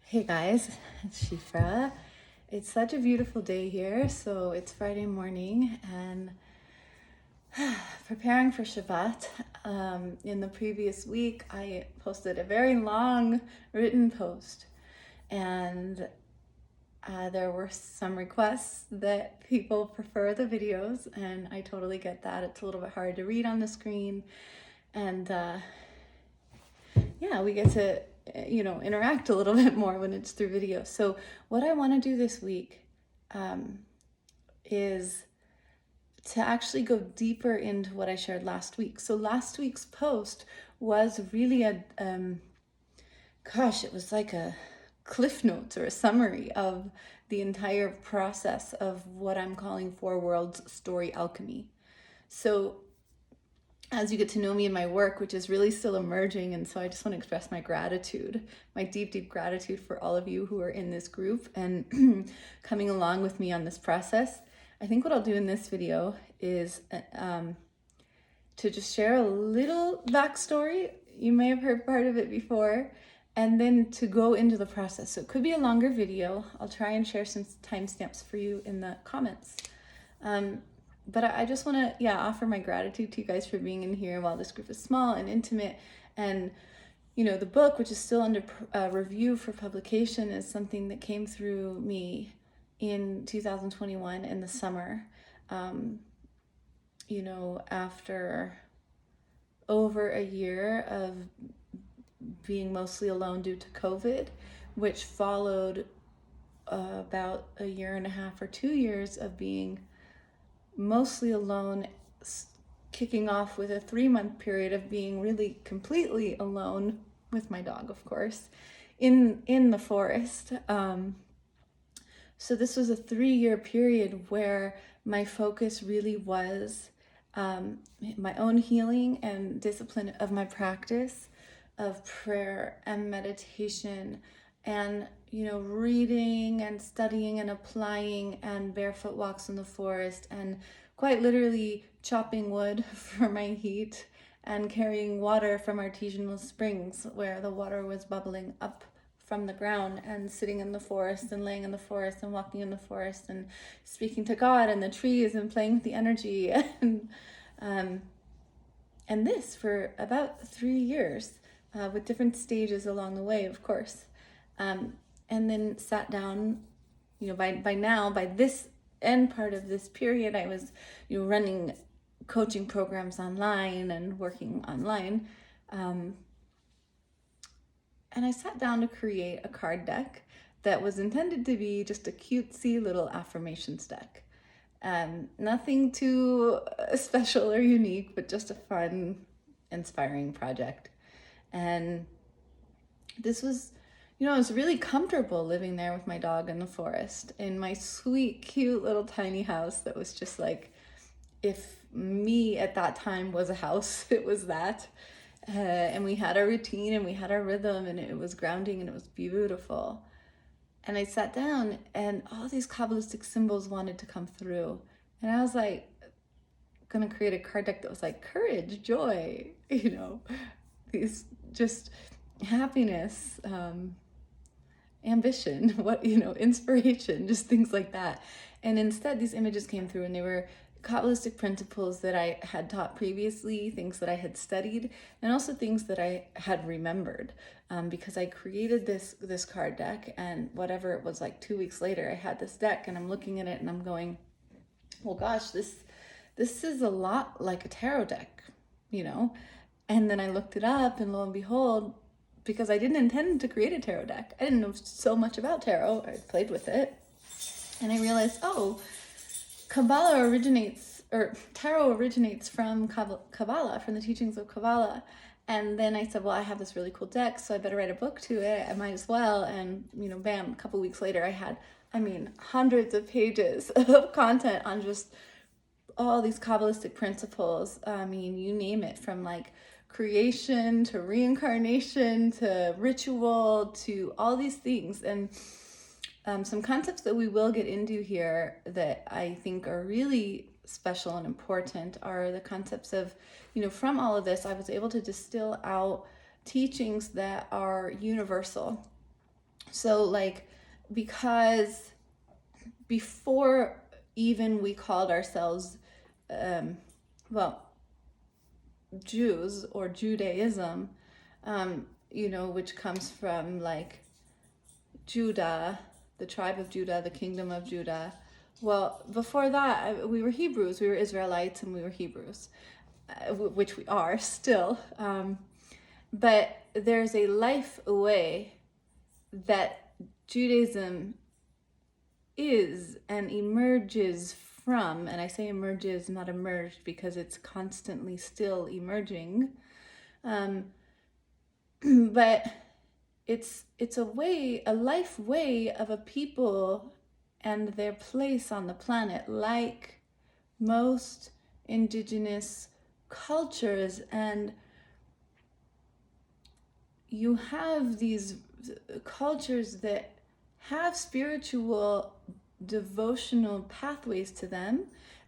Hey guys, it's Shifra. It's such a beautiful day here. So it's Friday morning and preparing for Shabbat. In the previous week, I posted a very long written post, and there were some requests that people prefer the videos, and I totally get that. It's a little bit hard to read on the screen, and yeah, we get to interact a little bit more when it's through video. So what I want to do this week is to actually go deeper into what I shared last week. So last week's post was really it was like a cliff notes or a summary of the entire process of what I'm calling Four Worlds Story Alchemy. So as you get to know me in my work, which is really still emerging, and so I just want to express my gratitude, my deep, deep gratitude for all of you who are in this group and coming along with me on this process. I think what I'll do in this video is to just share a little backstory. You may have heard part of it before, and then to go into the process. So it could be a longer video. I'll try and share some timestamps for you in the comments. But I just want to, offer my gratitude to you guys for being in here while this group is small and intimate. And, the book, which is still under review for publication, is something that came through me in 2021 in the summer. After over a year of being mostly alone due to COVID, which followed about a year and a half or 2 years of being mostly alone, kicking off with a 3-month period of being really completely alone with my dog, of course, in the forest. So this was a 3-year period where my focus really was my own healing and discipline of my practice of prayer and meditation and reading and studying and applying and barefoot walks in the forest and quite literally chopping wood for my heat and carrying water from artesianal springs where the water was bubbling up from the ground, and sitting in the forest and laying in the forest and walking in the forest and speaking to God and the trees and playing with the energy and this for about 3 years with different stages along the way, of course. And then sat down, by this end part of this period, I was, running coaching programs online and working online. And I sat down to create a card deck that was intended to be just a cutesy little affirmations deck. Nothing too special or unique, but just a fun, inspiring project. And this was, I was really comfortable living there with my dog in the forest in my sweet, cute little tiny house that was just like, if me at that time was a house, it was that. And we had our routine and we had our rhythm, and it was grounding and it was beautiful. And I sat down and all these Kabbalistic symbols wanted to come through. And I was like, gonna create a card deck that was like courage, joy, these just happiness, ambition, inspiration, just things like that. And instead these images came through and they were Kabbalistic principles that I had taught previously, things that I had studied, and also things that I had remembered, because I created this card deck, and whatever it was, like 2 weeks later, I had this deck, and I'm looking at it, and I'm going, well, gosh, this is a lot like a tarot deck, And then I looked it up, and lo and behold, because I didn't intend to create a tarot deck, I didn't know so much about tarot. I played with it, and I realized, tarot originates from Kabbalah, from the teachings of Kabbalah. And then I said, well, I have this really cool deck, so I better write a book to it. I might as well. And, bam, a couple weeks later, I had, hundreds of pages of content on just all these Kabbalistic principles. You name it, from like creation to reincarnation to ritual to all these things. And some concepts that we will get into here that I think are really special and important are the concepts of, from all of this, I was able to distill out teachings that are universal, So like, because before even we called ourselves, well, Jews or Judaism, which comes from like Judah, the tribe of Judah, the kingdom of Judah. Well, before that, we were Hebrews, we were Israelites, and we were Hebrews, which we are still. But there's a life away that Judaism is and emerges from, and I say emerges, not emerged, because it's constantly still emerging. But it's a life way of a people and their place on the planet, like most indigenous cultures. And you have these cultures that have spiritual devotional pathways to them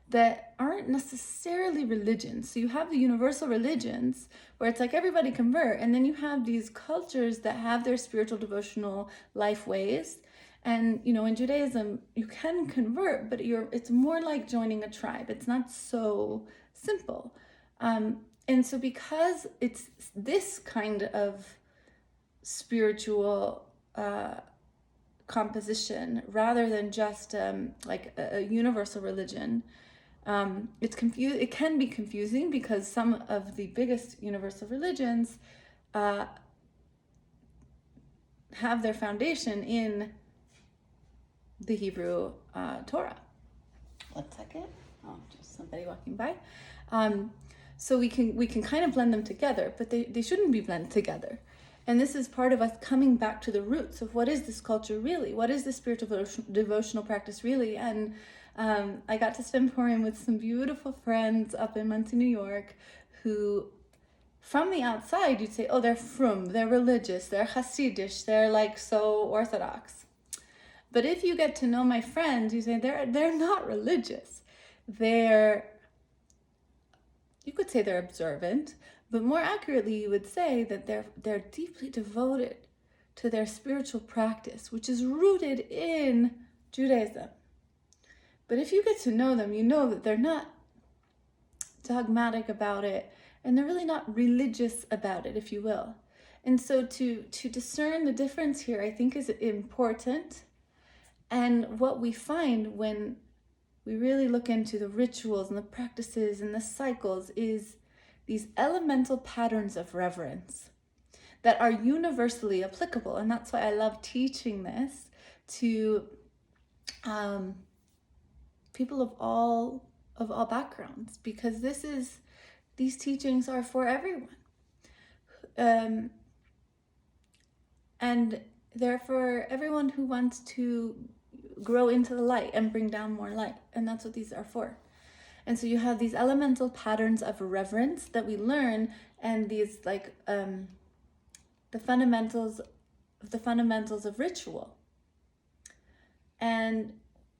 that aren't necessarily religions. So you have the universal religions where it's like everybody convert, and then you have these cultures that have their spiritual devotional life ways. And in Judaism you can convert, but it's more like joining a tribe. It's not so simple. And so because it's this kind of spiritual composition rather than just like a universal religion, it can be confusing, because some of the biggest universal religions have their foundation in the Hebrew Torah. 1 second. Oh, just somebody walking by. So we can kind of blend them together, but they shouldn't be blended together. And this is part of us coming back to the roots of what is this culture really? What is this spiritual devotional practice really? And I got to spend Purim with some beautiful friends up in Monsey, New York, who from the outside you'd say, oh, they're religious, they're Hasidish, they're like so Orthodox. But if you get to know my friends, you say they're not religious. You could say they're observant, but more accurately, you would say that they're deeply devoted to their spiritual practice, which is rooted in Judaism. But if you get to know them, you know that they're not dogmatic about it, and they're really not religious about it, if you will. And so to discern the difference here, I think, is important. And what we find when we really look into the rituals and the practices and the cycles is these elemental patterns of reverence that are universally applicable. And that's why I love teaching this to people of all backgrounds, because these teachings are for everyone. And they're for everyone who wants to grow into the light and bring down more light. And that's what these are for. And so you have these elemental patterns of reverence that we learn, and these like the fundamentals of ritual. And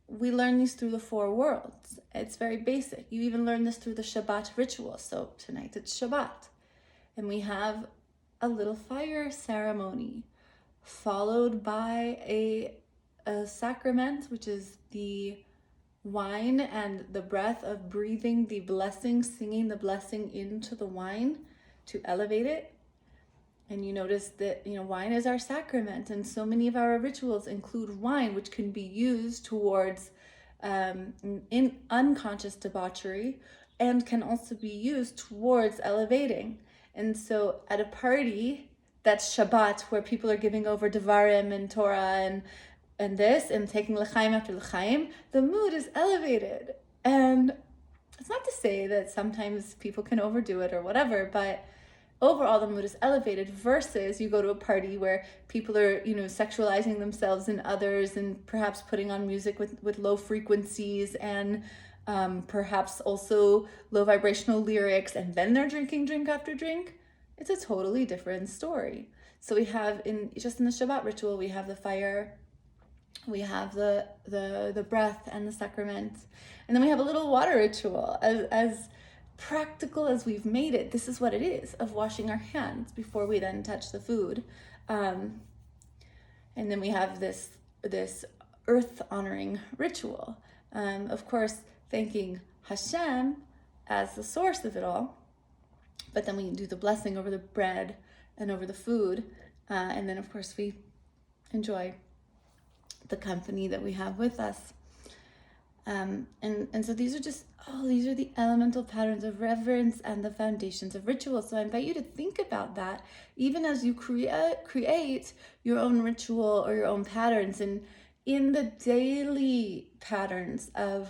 we learn these through the 4 worlds. It's very basic. You even learn this through the Shabbat ritual. So tonight it's Shabbat. And we have a little fire ceremony followed by a sacrament, which is the wine and the breath of breathing the blessing, singing the blessing into the wine to elevate it. And you notice that, wine is our sacrament, and so many of our rituals include wine, which can be used towards in unconscious debauchery, and can also be used towards elevating. And so at a party that's Shabbat, where people are giving over Devarim and Torah and this, and taking l'chaim after l'chaim, the mood is elevated. And it's not to say that sometimes people can overdo it or whatever, but overall the mood is elevated, versus you go to a party where people are, sexualizing themselves and others, and perhaps putting on music with low frequencies, and perhaps also low vibrational lyrics, and then they're drinking drink after drink. It's a totally different story. So we have in the Shabbat ritual, we have the fire, we have the breath and the sacrament, and then we have a little water ritual. As practical as we've made it, this is what it is, of washing our hands before we then touch the food. And And then we have this earth honoring ritual. Of course, thanking Hashem as the source of it all. But then we do the blessing over the bread and over the food. And then, of course, we enjoy the company that we have with us. And so these are the elemental patterns of reverence and the foundations of ritual. So I invite you to think about that, even as you create your own ritual or your own patterns. And in the daily patterns of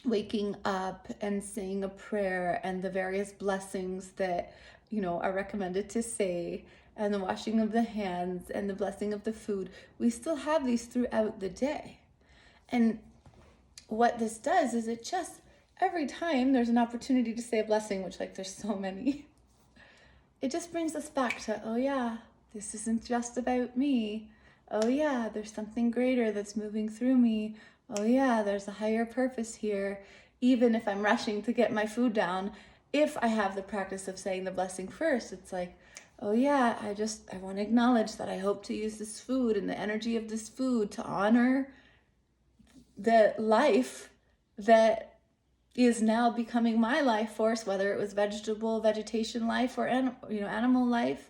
waking up and saying a prayer and the various blessings that, are recommended to say, and the washing of the hands and the blessing of the food, we still have these throughout the day. And what this does is it just, every time there's an opportunity to say a blessing, which there's so many, it just brings us back to, oh yeah, this isn't just about me. Oh yeah, there's something greater that's moving through me. Oh yeah, there's a higher purpose here. Even if I'm rushing to get my food down, if I have the practice of saying the blessing first, it's like, oh yeah, I want to acknowledge that I hope to use this food and the energy of this food to honor the life that is now becoming my life force, whether it was vegetation life or animal life,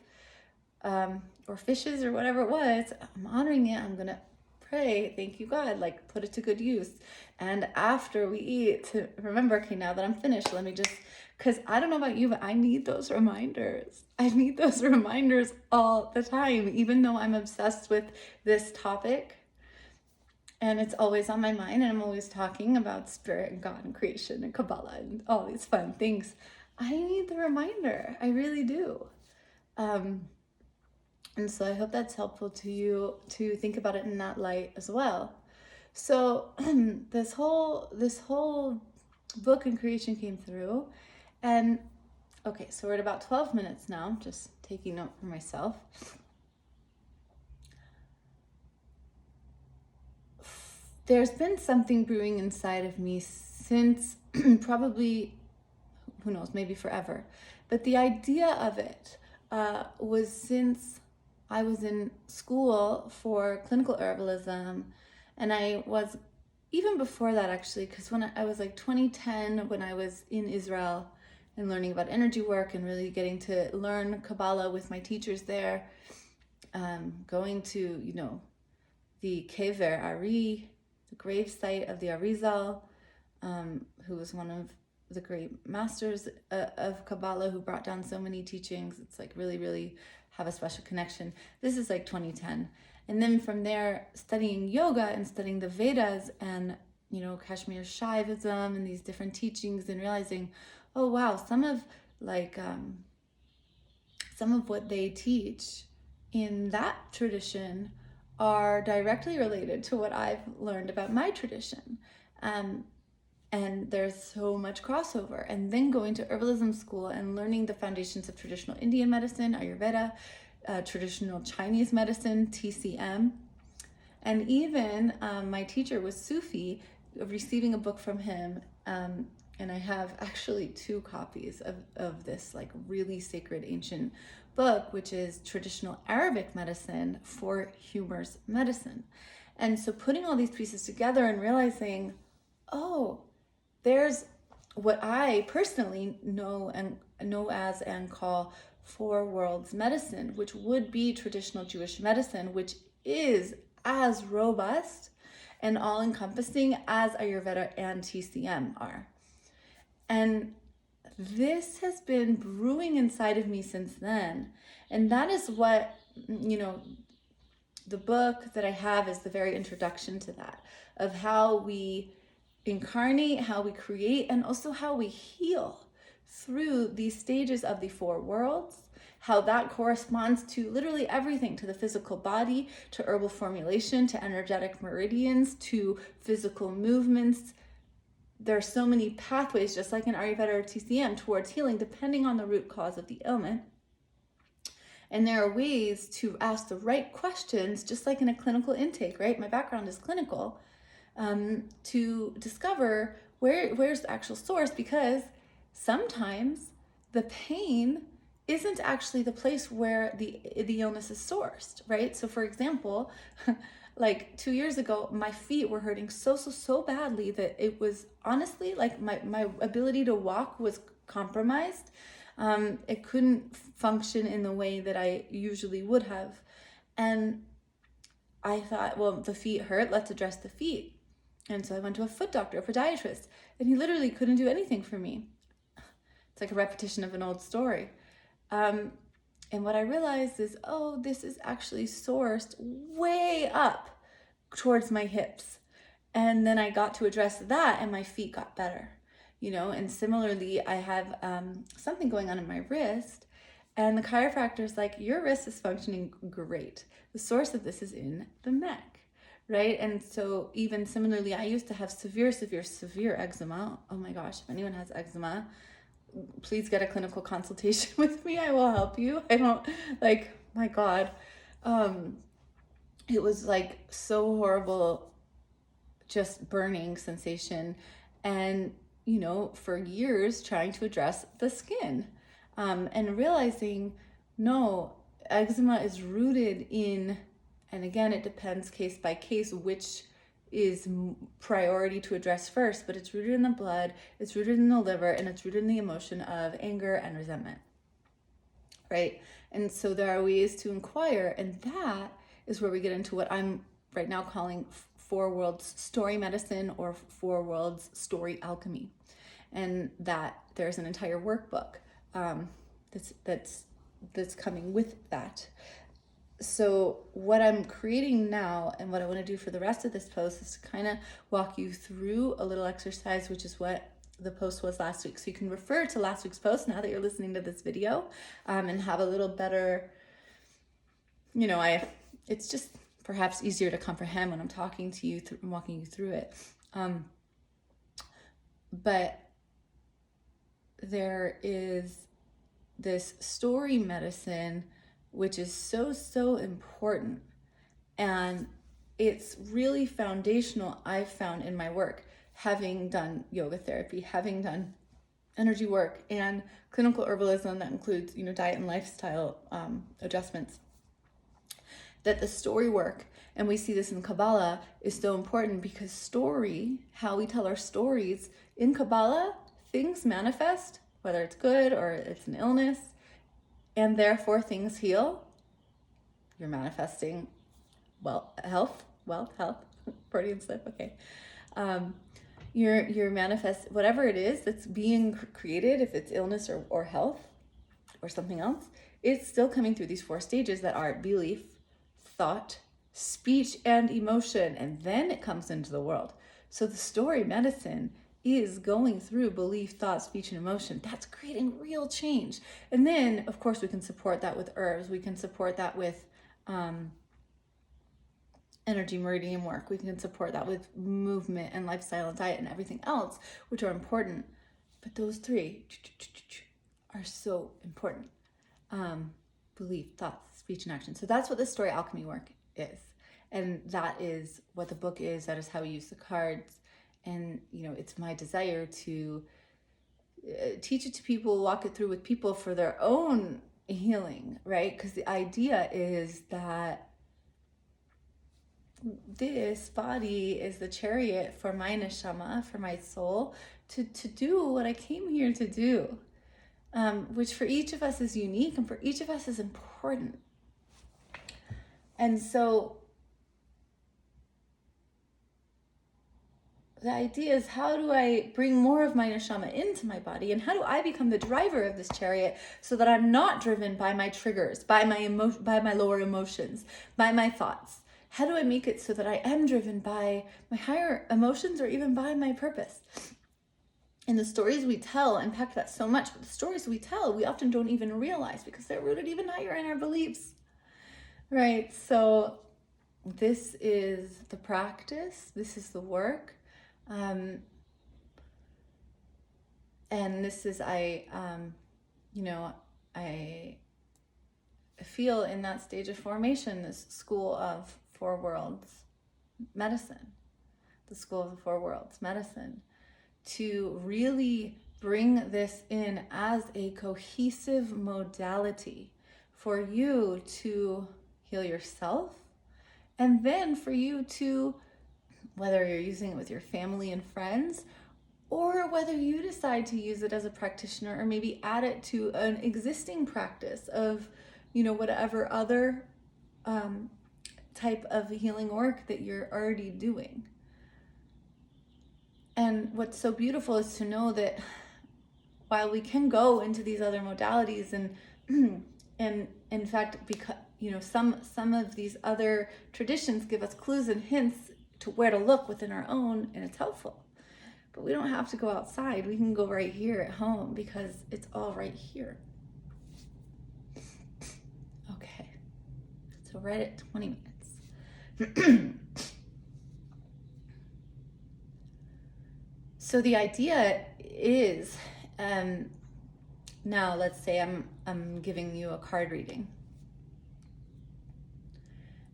or fishes or whatever it was. I'm honoring it. I'm gonna pray, thank you God, put it to good use. And after we eat, to remember, okay, now that I'm finished, let me just, because I don't know about you, but I need those reminders. I need those reminders all the time, even though I'm obsessed with this topic. And it's always on my mind, and I'm always talking about spirit and God and creation and Kabbalah and all these fun things. I need the reminder. I really do. And so I hope that's helpful to you to think about it in that light as well. So this whole book and creation came through, and okay, so we're at about 12 minutes now, just taking note for myself. There's been something brewing inside of me since probably, who knows, maybe forever. But the idea of it was since I was in school for clinical herbalism, and I was, even before that actually, because when I was 2010, when I was in Israel and learning about energy work and really getting to learn Kabbalah with my teachers there, going to, the Kever Ari, the grave site of the Arizal, who was one of the great masters of Kabbalah, who brought down so many teachings. It's really, really have a special connection. This is 2010. And then from there, studying yoga and studying the Vedas and, Kashmir Shaivism and these different teachings, and realizing, oh wow, some of what they teach in that tradition are directly related to what I've learned about my tradition. And there's so much crossover. And then going to herbalism school and learning the foundations of traditional Indian medicine, Ayurveda, traditional Chinese medicine, TCM. And even my teacher was Sufi, receiving a book from him. And I have actually 2 copies of this really sacred ancient book, which is traditional Arabic medicine for humorous medicine. And so putting all these pieces together and realizing, oh, there's what I personally know as and call 4 worlds medicine, which would be traditional Jewish medicine, which is as robust and all-encompassing as Ayurveda and TCM are. And this has been brewing inside of me since then. And that is what, the book that I have is the very introduction to that, of how we incarnate, how we create, and also how we heal through these stages of the 4 worlds, how that corresponds to literally everything, to the physical body, to herbal formulation, to energetic meridians, to physical movements. There are so many pathways, just like in Ayurveda or TCM, towards healing, depending on the root cause of the ailment. And there are ways to ask the right questions, just like in a clinical intake, right? My background is clinical, to discover where's the actual source, because sometimes the pain isn't actually the place where the illness is sourced, right? So for example, like 2 years ago, my feet were hurting so badly that it was honestly like my ability to walk was compromised. It couldn't function in the way that I usually would have. And I thought, well, the feet hurt, let's address the feet. And so I went to a foot doctor, a podiatrist, and he literally couldn't do anything for me. It's like a repetition of an old story. And what I realized is, oh, this is actually sourced way up towards my hips. And then I got to address that and my feet got better, and similarly, I have something going on in my wrist, and the chiropractor's like, your wrist is functioning great. The source of this is in the neck, right? And so even similarly, I used to have severe eczema. Oh my gosh, if anyone has eczema, please get a clinical consultation with me. I will help you. I don't, like, my God. It was like so horrible, just burning sensation. And, for years trying to address the skin, and realizing, no, eczema is rooted in, and again, it depends case by case, which is priority to address first, but it's rooted in the blood, it's rooted in the liver, and it's rooted in the emotion of anger and resentment, right? And so there are ways to inquire, and that is where we get into what I'm right now calling Four Worlds Story Medicine, or Four Worlds Story Alchemy. And that there's an entire workbook that's coming with that. So what I'm creating now, and what I want to do for the rest of this post, is to kind of walk you through a little exercise, which is what the post was last week. So you can refer to last week's post now that you're listening to this video, and have a little better, it's just perhaps easier to comprehend when I'm talking to you and walking you through it. But there is this story medicine, which is so important. And it's really foundational, I've found, in my work, having done yoga therapy, having done energy work, and clinical herbalism that includes, diet and lifestyle adjustments. That the story work, and we see this in Kabbalah, is so important, because story, how we tell our stories in Kabbalah, things manifest, whether it's good or it's an illness, and therefore things heal. You're manifesting health, Freudian slip, okay. You're manifest, whatever it is that's being created, if it's illness or health or something else, it's still coming through these 4 stages that are belief, thought, speech, and emotion, and then it comes into the world. So the story medicine is going through belief, thought, speech, and emotion. That's creating real change. And then, of course, we can support that with herbs. We can support that with energy meridian work. We can support that with movement and lifestyle and diet and everything else, which are important. But those 3 are so important. Belief, thoughts, speech, and action. So that's what the story alchemy work is. And that is what the book is. That is how we use the cards. And, it's my desire to teach it to people, walk it through with people for their own healing, right? Because the idea is that this body is the chariot for my neshama, for my soul, to do what I came here to do, which for each of us is unique and for each of us is important. And so the idea is, how do I bring more of my neshama into my body? And how do I become the driver of this chariot so that I'm not driven by my triggers, by my lower emotions, by my thoughts? How do I make it so that I am driven by my higher emotions, or even by my purpose? And the stories we tell impact that so much. But the stories we tell, we often don't even realize, because they're rooted even higher in our beliefs, right? So this is the practice. This is the work. And this is, I feel in that stage of formation, this school of 4 worlds medicine, the school of the 4 worlds medicine, to really bring this in as a cohesive modality for you to heal yourself, and then for you to, whether you're using it with your family and friends, or whether you decide to use it as a practitioner, or maybe add it to an existing practice of, whatever other type of healing work that you're already doing. And what's so beautiful is to know that while we can go into these other modalities, and in fact, because some of these other traditions give us clues and hints to where to look within our own, and it's helpful. But we don't have to go outside. We can go right here at home because it's all right here. Okay, so right at 20 minutes. So the idea is, now let's say I'm giving you a card reading.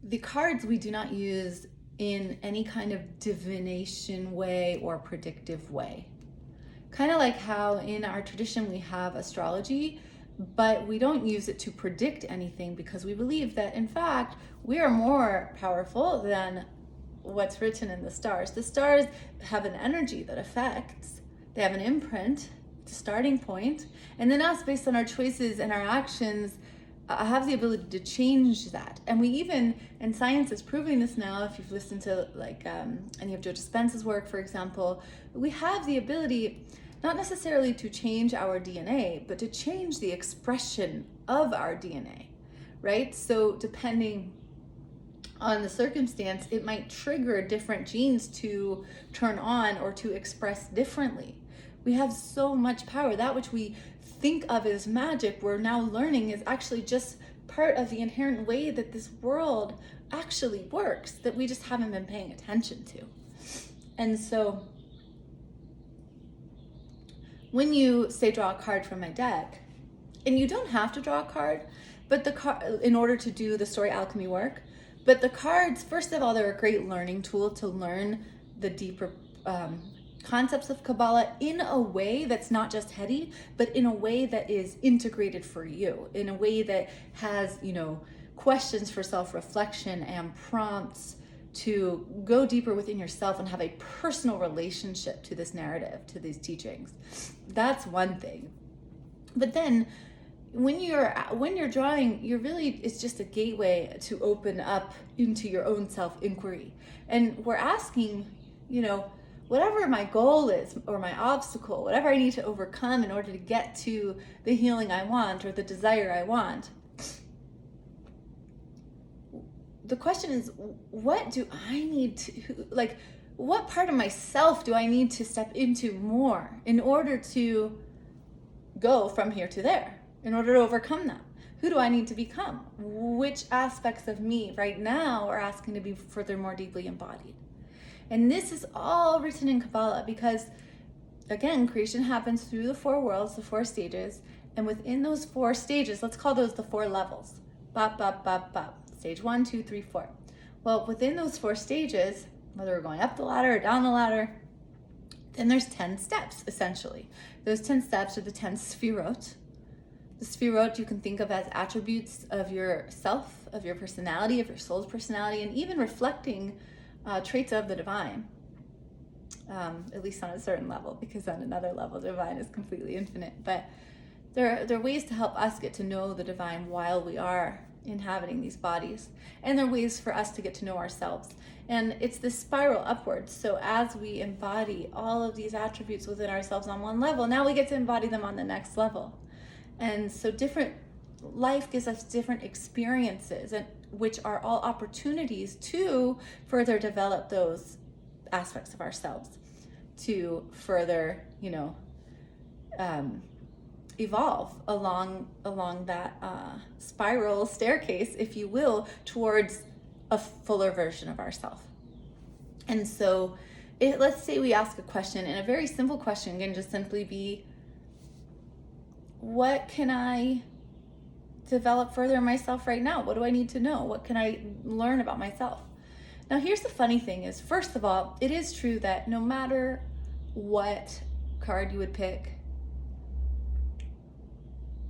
The cards we do not use in any kind of divination way or predictive way. Kind of like how in our tradition we have astrology, but we don't use it to predict anything because we believe that in fact we are more powerful than what's written in the stars. The stars have an energy that affects, they have an imprint, it's a starting point, and then us, based on our choices and our actions, have the ability to change that. And we even, and science is proving this now, if you've listened to any of Joe Dispenza's work, for example, we have the ability not necessarily to change our DNA, but to change the expression of our DNA, right? So depending on the circumstance, it might trigger different genes to turn on or to express differently. We have so much power. That which we think of as magic, we're now learning is actually just part of the inherent way that this world actually works, that we just haven't been paying attention to. And so when you say draw a card from my deck, and you don't have to draw a card, but the card in order to do the story alchemy work, but the cards, first of all, they're a great learning tool to learn the deeper concepts of Kabbalah in a way that's not just heady, but in a way that is integrated for you, in a way that has, questions for self-reflection and prompts to go deeper within yourself and have a personal relationship to this narrative, to these teachings. That's one thing. But then when you're drawing, it's just a gateway to open up into your own self-inquiry. And we're asking, whatever my goal is or my obstacle, whatever I need to overcome in order to get to the healing I want or the desire I want. The question is, what do I need to, what part of myself do I need to step into more in order to go from here to there? In order to overcome that, who do I need to become? Which aspects of me right now are asking to be further more deeply embodied? And this is all written in Kabbalah because, again, creation happens through the 4 worlds, the 4 stages, and within those 4 stages, let's call those the 4 levels. Bop, bop, bop, bop. Stage 1, 2, 3, 4. Well, within those 4 stages, whether we're going up the ladder or down the ladder, then there's 10 steps, essentially. Those 10 steps are the 10 sefirot. The sefirot you can think of as attributes of yourself, of your personality, of your soul's personality, and even reflecting traits of the divine, at least on a certain level, because on another level, the divine is completely infinite. But there are ways to help us get to know the divine while we are inhabiting these bodies. And there are ways for us to get to know ourselves. And it's this spiral upwards. So as we embody all of these attributes within ourselves on one level, now we get to embody them on the next level. And so life gives us different experiences, and which are all opportunities to further develop those aspects of ourselves, to further, evolve along that spiral staircase, if you will, towards a fuller version of ourselves. And so let's say we ask a question, and a very simple question can just simply be, what can I develop further in myself right now? What do I need to know? What can I learn about myself? Now, here's the funny thing is, first of all, it is true that no matter what card you would pick,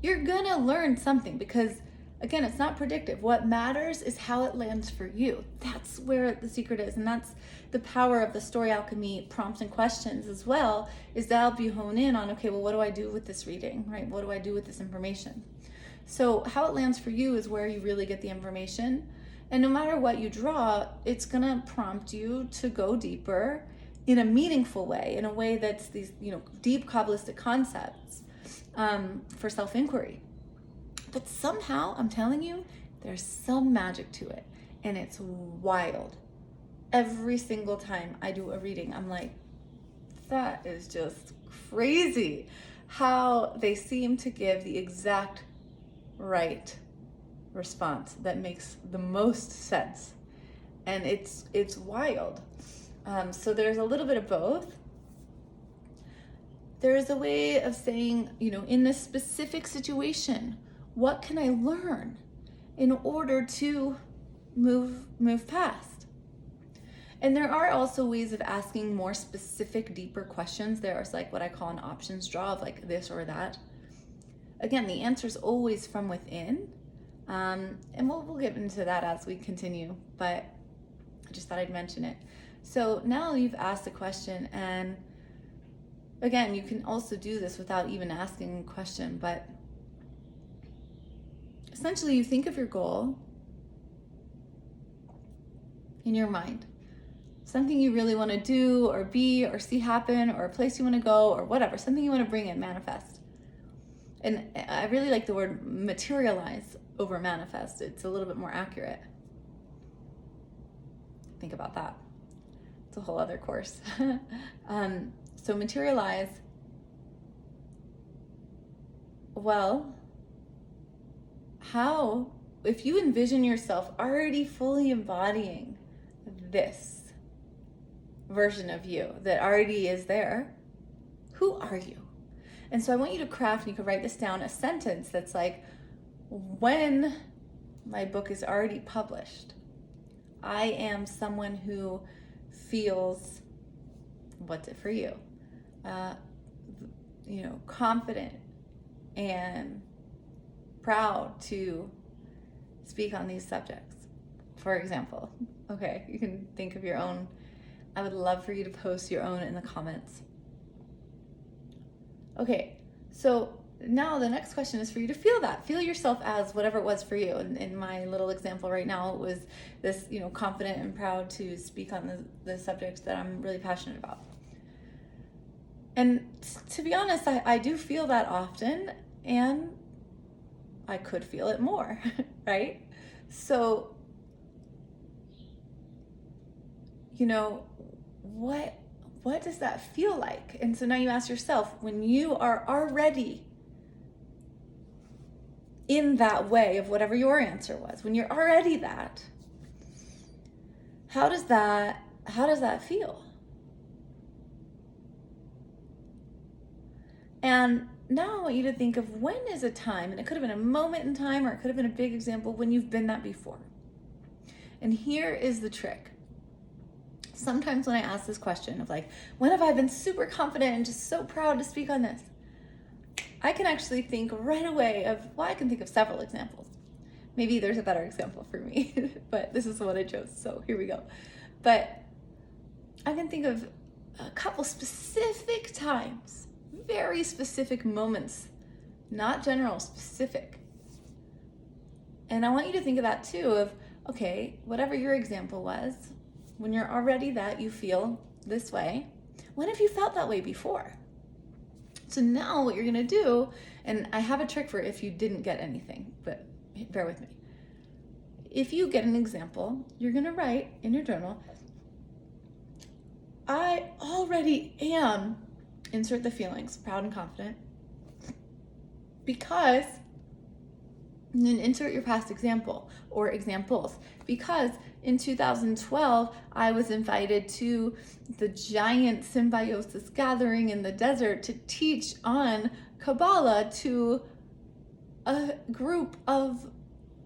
you're gonna learn something, because again, it's not predictive. What matters is how it lands for you. That's where the secret is. And that's the power of the Story Alchemy prompts and questions as well, is to help you hone in on, okay, well, what do I do with this reading, right? What do I do with this information? So how it lands for you is where you really get the information. And no matter what you draw, it's gonna prompt you to go deeper in a meaningful way, in a way that's these, deep Kabbalistic concepts for self-inquiry. But somehow, I'm telling you, there's some magic to it, and it's wild. Every single time I do a reading, I'm like, that is just crazy how they seem to give the exact right response that makes the most sense. And it's wild. So there's a little bit of both. There is a way of saying, in this specific situation, what can I learn in order to move past? And there are also ways of asking more specific, deeper questions. There's like what I call an options draw of like this or that. Again, the answer is always from within. And we'll get into that as we continue, but I just thought I'd mention it. So now you've asked a question, and again, you can also do this without even asking a question, but essentially you think of your goal in your mind, something you really want to do or be or see happen, or a place you want to go, or whatever, something you want to bring in, manifest. And I really like the word materialize over manifest. It's a little bit more accurate. Think about that. It's a whole other course. So materialize, well, how, if you envision yourself already fully embodying this version of you that already is there, who are you? And so I want you to craft, and you can write this down, a sentence that's like, when my book is already published, I am someone who feels, what's it for you? Confident and proud to speak on these subjects, for example. Okay, you can think of your own. I would love for you to post your own in the comments. Okay, so now the next question is for you to feel that. Feel yourself as whatever it was for you. And in my little example right now, it was this, confident and proud to speak on the subjects that I'm really passionate about. And to be honest, I do feel that often, and I could feel it more, right? So, what does that feel like? And so now you ask yourself, when you are already in that way of whatever your answer was, when you're already that, how does that feel? And now I want you to think of, when is a time, and it could have been a moment in time, or it could have been a big example, when you've been that before. And here is the trick. Sometimes when I ask this question of like, when have I been super confident and just so proud to speak on this? I can actually think right away of, I can think of several examples. Maybe there's a better example for me, but this is the one I chose, so here we go. But I can think of a couple specific times, very specific moments, not general, specific. And I want you to think of that too, of, okay, whatever your example was, when you're already that, you feel this way. When have you felt that way before? So now what you're gonna do, and I have a trick for if you didn't get anything, but bear with me. If you get an example, you're gonna write in your journal, I already am, insert the feelings, proud and confident, because, and then insert your past example or examples, because in 2012, I was invited to the giant symbiosis gathering in the desert to teach on Kabbalah to a group of,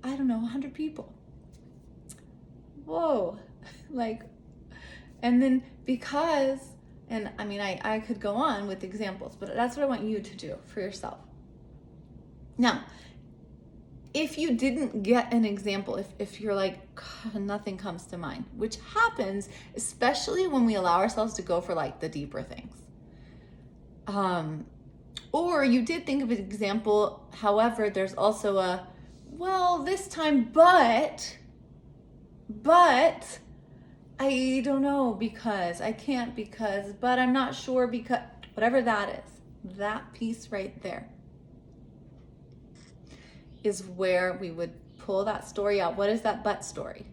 100 people. Whoa, and then because, and I could go on with examples, but that's what I want you to do for yourself. Now, if you didn't get an example, if you're like, nothing comes to mind, which happens, especially when we allow ourselves to go for like the deeper things. Or you did think of an example, however, there's also a, well, this time, but I don't know because, I can't because, but I'm not sure because, whatever that is, that piece right there is where we would pull that story out. What is that but story?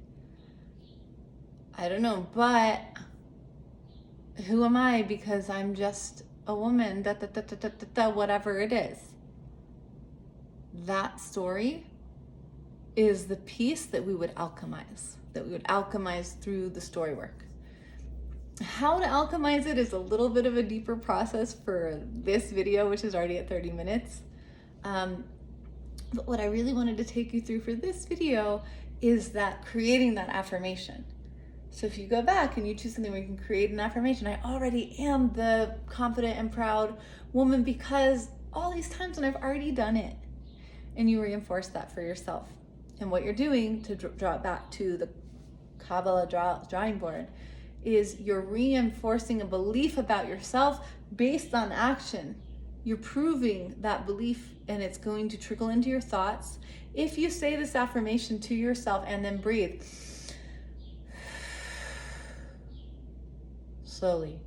I don't know, but who am I because I'm just a woman, whatever it is. That story is the piece that we would alchemize through the story work. How to alchemize it is a little bit of a deeper process for this video, which is already at 30 minutes. But what I really wanted to take you through for this video is that creating that affirmation. So if you go back and you choose something where you can create an affirmation, I already am the confident and proud woman because all these times when I've already done it, and you reinforce that for yourself. And what you're doing to draw it back to the Kabbalah drawing board is you're reinforcing a belief about yourself based on action. You're proving that belief, and it's going to trickle into your thoughts. If you say this affirmation to yourself and then breathe slowly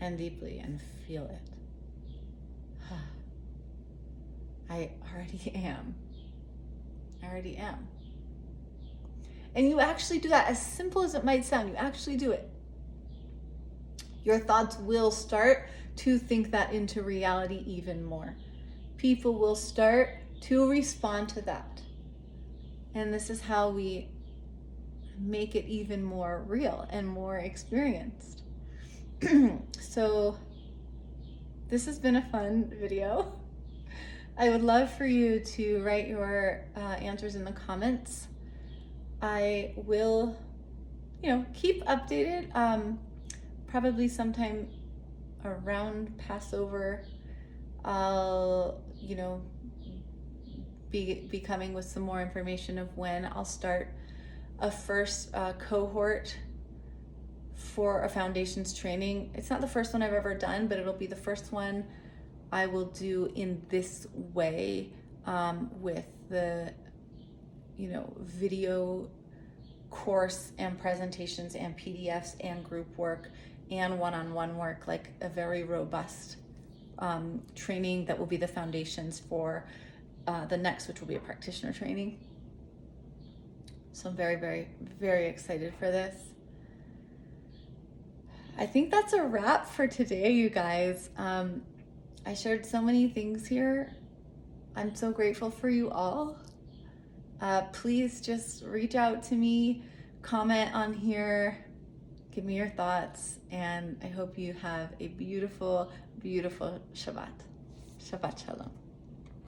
and deeply and feel it. I already am. And you actually do that, as simple as it might sound, you actually do it. Your thoughts will start to think that into reality even more. People will start to respond to that. And this is how we make it even more real and more experienced. So this has been a fun video. I would love for you to write your answers in the comments. I will, keep updated. Probably sometime around Passover, I'll, be coming with some more information of when I'll start a first cohort for a foundations training. It's not the first one I've ever done, but it'll be the first one I will do in this way, with the, video course and presentations and PDFs and group work and one-on-one work, like a very robust training that will be the foundations for the next, which will be a practitioner training. So I'm very, very, very excited for this. I think that's a wrap for today, you guys. I shared so many things here. I'm so grateful for you all. Please just reach out to me, comment on here, give me your thoughts, and I hope you have a beautiful, beautiful Shabbat. Shabbat Shalom.